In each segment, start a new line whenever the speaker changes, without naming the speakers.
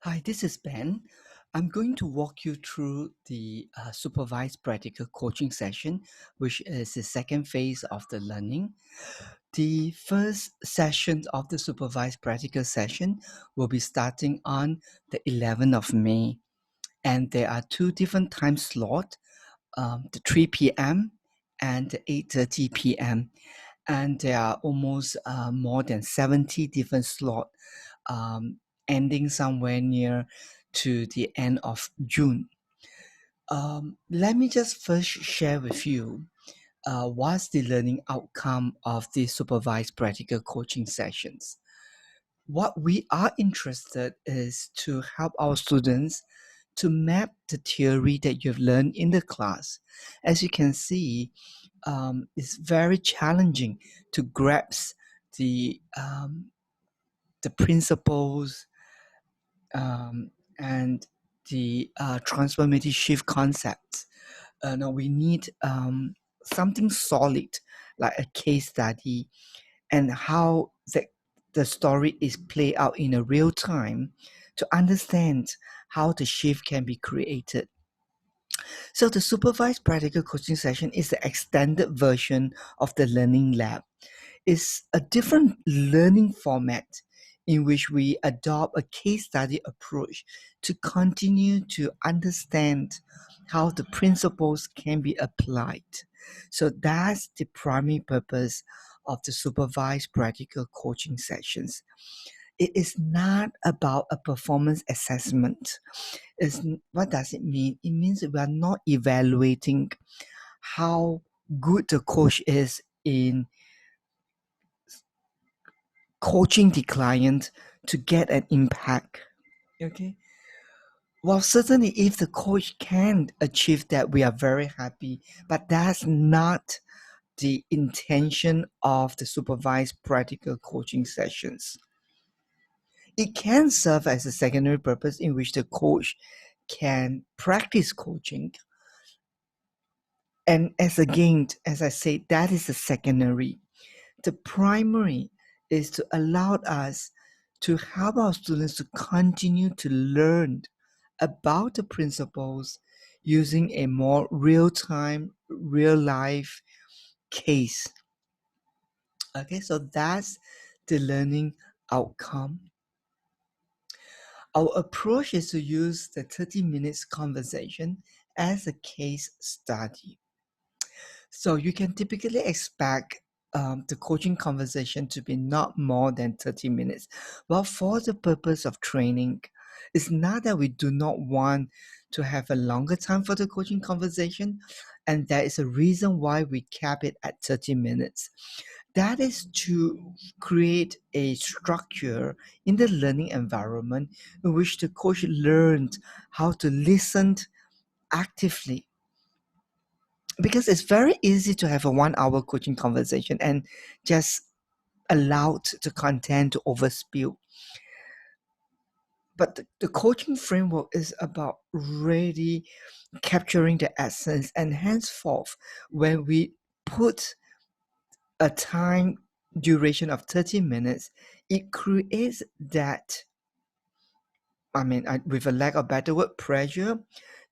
Hi, this is Ben. I'm going to walk you through the supervised practical coaching session, which is the second phase of the learning. The first session of the supervised practical session will be starting on the 11th of May, and there are two different time slots, the 3 p.m. and the 8:30 p.m. And there are almost more than 70 different slots, ending somewhere near to the end of June. Let me just first share with you what's the learning outcome of the supervised practical coaching sessions. What we are interested is to help our students to map the theory that you've learned in the class. As you can see, it's very challenging to grasp the principles and the transformative shift concepts. Now we need something solid like a case study and how the story is played out in a real time to understand how the shift can be created. So the supervised practical coaching session is the extended version of the learning lab. It's a different learning format in which we adopt a case study approach to continue to understand how the principles can be applied. So that's the primary purpose of the supervised practical coaching sessions. It is not about a performance assessment. What does it mean? It means we are not evaluating how good the coach is in coaching the client to get an impact. Okay. Well, certainly, if the coach can achieve that, we are very happy. But that's not the intention of the supervised practical coaching sessions. It can serve as a secondary purpose in which the coach can practice coaching. And as I said, that is the secondary. The primary is to allow us to help our students to continue to learn about the principles using a more real-time, real-life case. Okay, so that's the learning outcome. Our approach is to use the 30 minutes conversation as a case study. So you can typically expect the coaching conversation to be not more than 30 minutes. Well, for the purpose of training, it's not that we do not want to have a longer time for the coaching conversation, and there is a reason why we cap it at 30 minutes. That is to create a structure in the learning environment in which the coach learned how to listen actively, because it's very easy to have a 1 hour coaching conversation and just allow the content to overspill. But the coaching framework is about really capturing the essence, and henceforth, when we put a time duration of 30 minutes, it creates that, with a lack of better word, pressure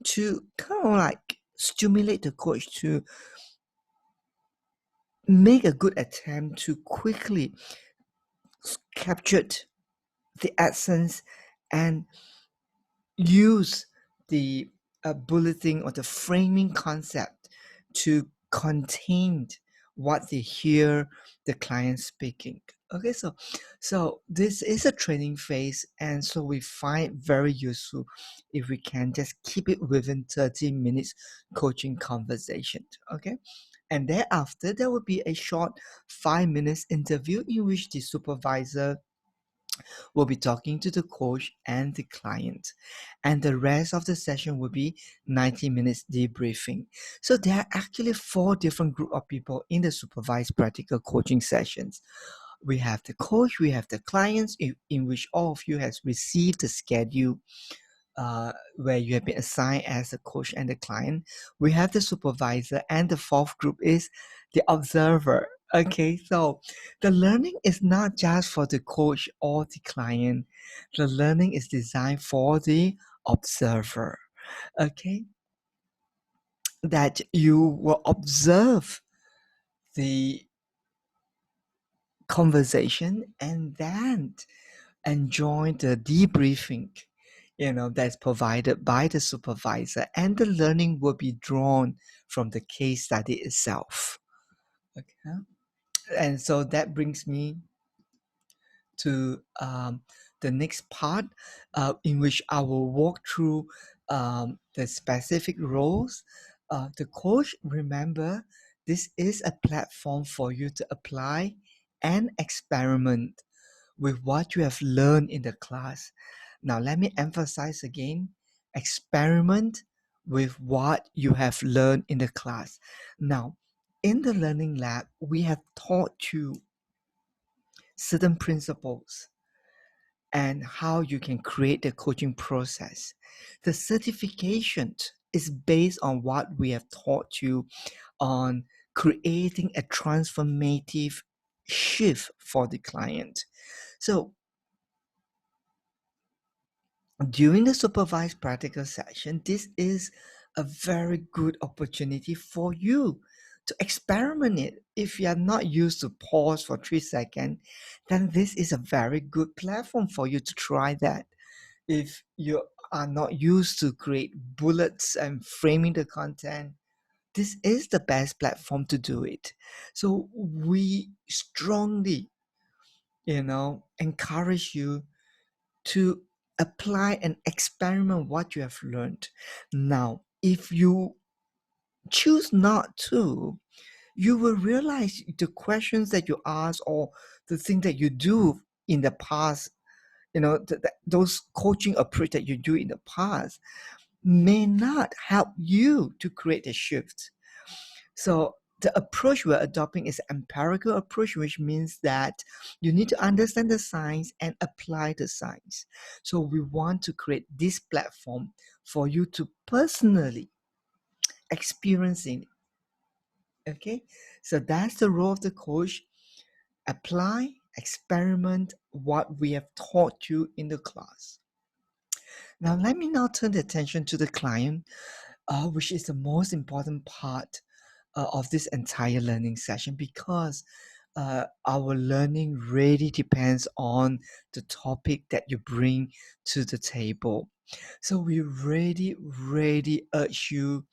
to kind of like stimulate the coach to make a good attempt to quickly capture the essence and use the bulleting or the framing concept to contain what they hear the client speaking. Okay, so this is a training phase, and so we find it very useful if we can just keep it within 30 minutes coaching conversation. Okay, and thereafter there will be a short 5 minutes interview in which the supervisor will be talking to the coach and the client, and the rest of the session will be 90 minutes debriefing. So there are actually 4 different group of people in the supervised practical coaching sessions. We have the coach, we have the clients, in which all of you has received the schedule where you have been assigned as a coach and the client. We have the supervisor, and the fourth group is the observer. Okay, so the learning is not just for the coach or the client. The learning is designed for the observer. Okay, that you will observe the conversation and then enjoy the debriefing, that's provided by the supervisor, and the learning will be drawn from the case study itself. Okay, and so that brings me to the next part, in which I will walk through the specific roles. The coach, remember, this is a platform for you to apply and experiment with what you have learned in the class. Now, let me emphasize again, experiment with what you have learned in the class. Now, in the learning lab, we have taught you certain principles and how you can create the coaching process. The certification is based on what we have taught you on creating a transformative shift for the client. So during the supervised practical session, this is a very good opportunity for you to experiment it. If you are not used to pause for 3 seconds, then this is a very good platform for you to try that. If you are not used to create bullets and framing the content, this is the best platform to do it. So we strongly, encourage you to apply and experiment what you have learned. Now, if you choose not to, you will realize the questions that you ask or the thing that you do in the past, those coaching approach that you do in the past may not help you to create a shift. So the approach we're adopting is an empirical approach, which means that you need to understand the science and apply the science. So we want to create this platform for you to personally experience it. Okay, so that's the role of the coach. Apply, experiment what we have taught you in the class. Now, let me now turn the attention to the client, which is the most important part of this entire learning session, because our learning really depends on the topic that you bring to the table. So we really urge you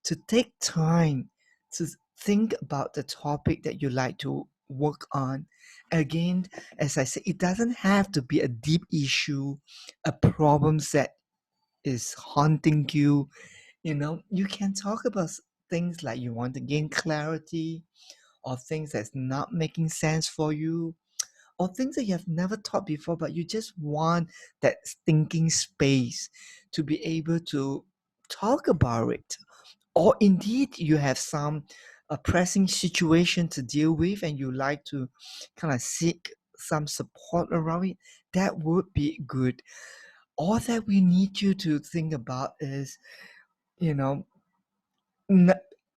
to take time to think about the topic that you like to work on. Again, as I said, it doesn't have to be a deep issue, a problem that is haunting you. You can talk about things like you want to gain clarity, or things that's not making sense for you, or things that you have never taught before, but you just want that thinking space to be able to talk about it. Or indeed, you have some pressing situation to deal with and you like to kind of seek some support around it. That would be good. All that we need you to think about is, you know,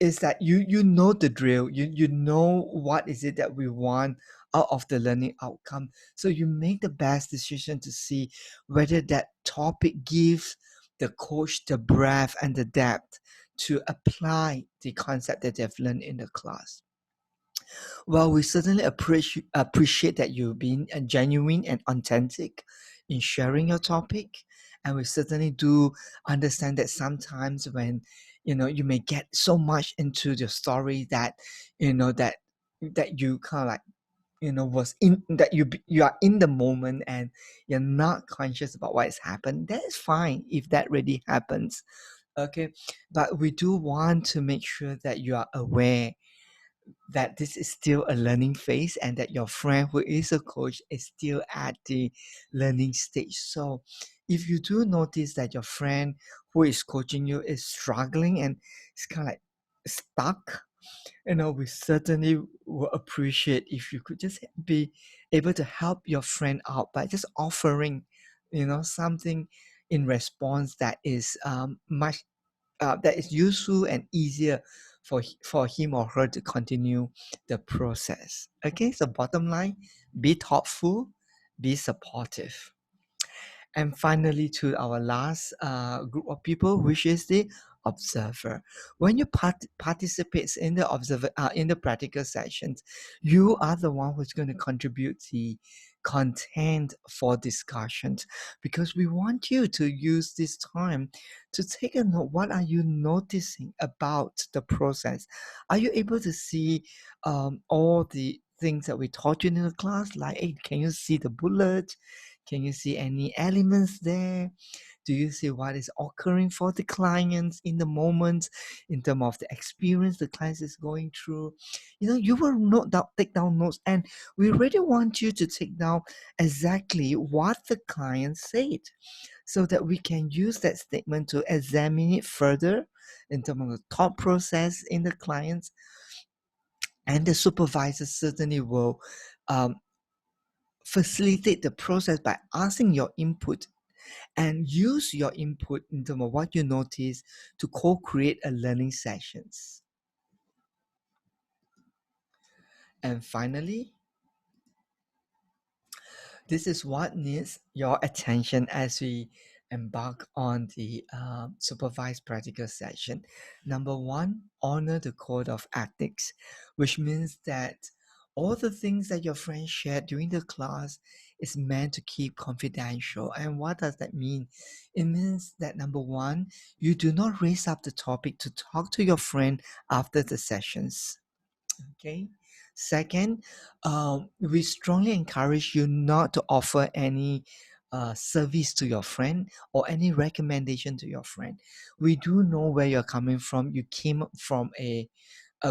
is that you know the drill. You know what is it that we want out of the learning outcome. So you make the best decision to see whether that topic gives the coach the breadth and the depth to apply the concept that they've learned in the class. Well, we certainly appreciate that you've been genuine and authentic in sharing your topic. And we certainly do understand that sometimes when, you may get so much into the story that, that you kind of like, was in that you are in the moment and you're not conscious about what has happened. That is fine if that really happens. Okay. But we do want to make sure that you are aware that this is still a learning phase and that your friend who is a coach is still at the learning stage. So if you do notice that your friend who is coaching you is struggling and it's kind of like stuck, we certainly will appreciate if you could just be able to help your friend out by just offering, something in response that is much that is useful and easier for him or her to continue the process. Okay, so bottom line, be thoughtful, be supportive. And finally, to our last group of people, which is the observer. When you participate in the in the practical sessions, you are the one who's going to contribute the content for discussions, because we want you to use this time to take a note. What are you noticing about the process? Are you able to see all the things that we taught you in the class? Like, hey, can you see the bullet? Can you see any elements there? Do you see what is occurring for the clients in the moment in terms of the experience the client is going through? You will take down notes, and we really want you to take down exactly what the client said, so that we can use that statement to examine it further in terms of the thought process in the clients. And the supervisor certainly will um, facilitate the process by asking your input, and use your input in terms of what you notice to co-create a learning sessions. And finally, this is what needs your attention as we embark on the supervised practical session. Number one, honor the code of ethics, which means that all the things that your friends shared during the class is meant to keep confidential. And what does that mean? It means that number one, you do not raise up the topic to talk to your friend after the sessions. Okay. Second, we strongly encourage you not to offer any service to your friend or any recommendation to your friend. We do know where you're coming from. You came from a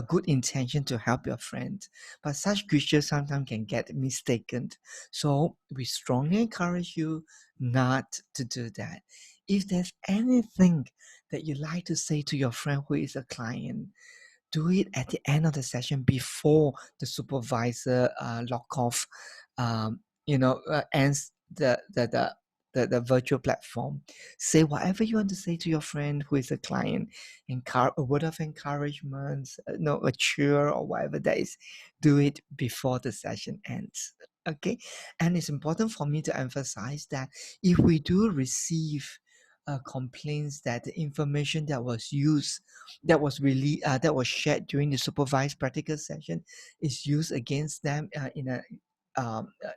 good intention to help your friend, but such gestures sometimes can get mistaken. So we strongly encourage you not to do that. If there's anything that you like to say to your friend who is a client, do it at the end of the session before the supervisor lock off, ends the virtual platform. Say whatever you want to say to your friend who is a client. A word of encouragement, a cheer or whatever that is. Do it before the session ends. Okay, and it's important for me to emphasize that if we do receive complaints that the information that was used, that was shared during the supervised practical session, is used against them in a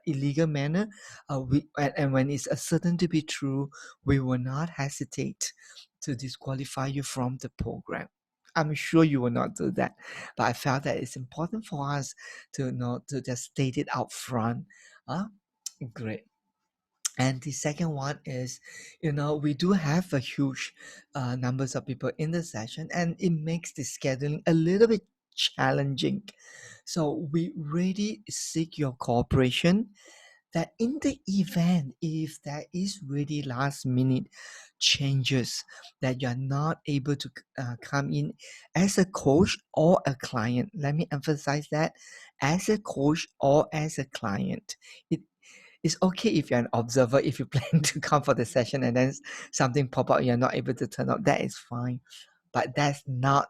illegal manner, and when it's certain to be true, we will not hesitate to disqualify you from the program. I'm sure you will not do that, but I felt that it's important for us to just state it out front. Great. And the second one is, we do have a huge numbers of people in the session, and it makes the scheduling a little bit challenging. So we really seek your cooperation, that in the event if there is really last minute changes, that you're not able to come in as a coach or a client. Let me emphasize that, as a coach or as a client. It's okay if you're an observer, if you plan to come for the session and then something pop up, you're not able to turn up, that is fine. But that's not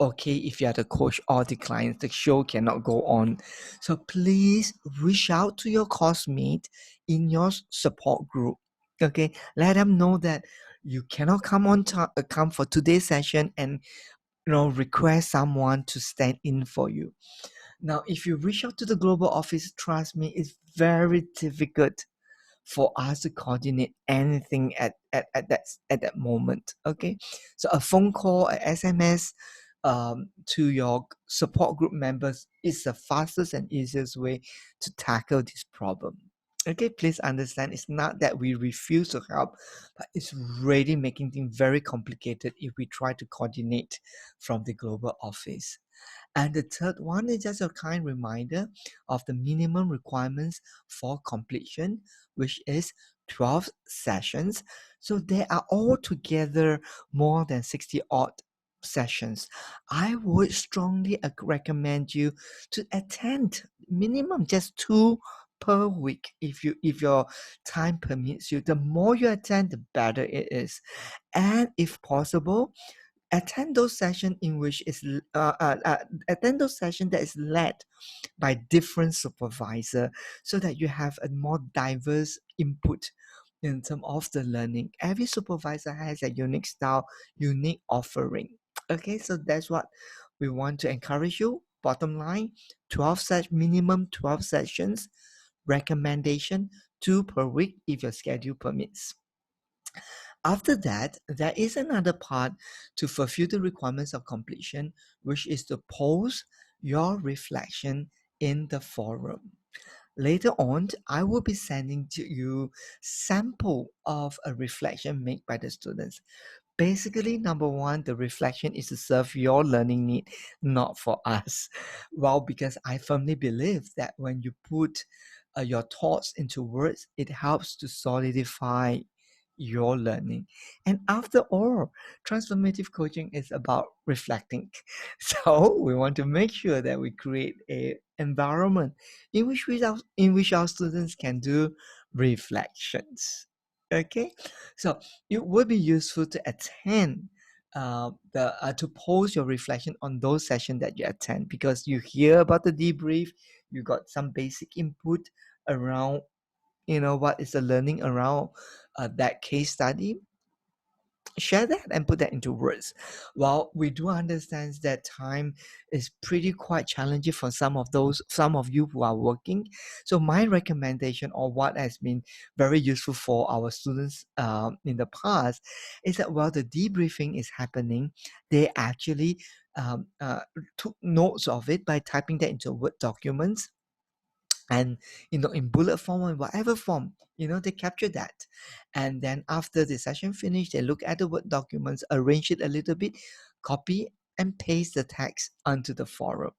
okay if you're the coach or the client. The show cannot go on. So please reach out to your course mate in your support group. Okay, let them know that you cannot come for today's session, and request someone to stand in for you. Now, if you reach out to the global office, trust me, it's very difficult for us to coordinate anything at that moment. Okay, so a phone call, a SMS to your support group members is the fastest and easiest way to tackle this problem. Okay, please understand, it's not that we refuse to help, but it's really making things very complicated if we try to coordinate from the global office. And the third one is just a kind reminder of the minimum requirements for completion, which is 12 sessions. So they are altogether more than 60 odd sessions. I would strongly recommend you to attend minimum just 2 per week if your time permits you. The more you attend, the better it is. And if possible, attend those sessions in which is attend those sessions that is led by different supervisor, so that you have a more diverse input in terms of the learning. Every supervisor has a unique style, unique offering. Okay, so that's what we want to encourage you. Bottom line, 12 minimum 12 sessions, recommendation 2 per week if your schedule permits. After that, there is another part to fulfill the requirements of completion, which is to post your reflection in the forum. Later on, I will be sending to you sample of a reflection made by the students. Basically, number one, the reflection is to serve your learning need, not for us. Well, because I firmly believe that when you put your thoughts into words, it helps to solidify your learning. And after all, transformative coaching is about reflecting. So we want to make sure that we create a environment in which our students can do reflections. Okay, so it would be useful to attend to post your reflection on those sessions that you attend, because you hear about the debrief, you got some basic input around what is the learning around that case study. Share that and put that into words. While we do understand that time is pretty quite challenging for some of you who are working, so my recommendation, or what has been very useful for our students in the past, is that while the debriefing is happening, they actually took notes of it by typing that into Word documents, and in bullet form or whatever form, they capture that. And then after the session finished, they look at the Word documents, arrange it a little bit, copy and paste the text onto the forum.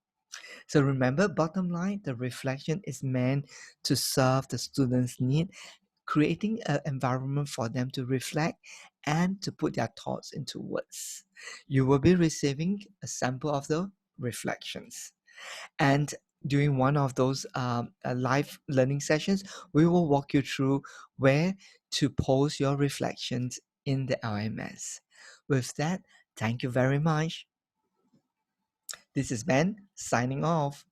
So remember, bottom line, the reflection is meant to serve the students' need, creating an environment for them to reflect and to put their thoughts into words. You will be receiving a sample of the reflections. And during one of those live learning sessions, we will walk you through where to post your reflections in the LMS. With that, thank you very much. This is Ben signing off.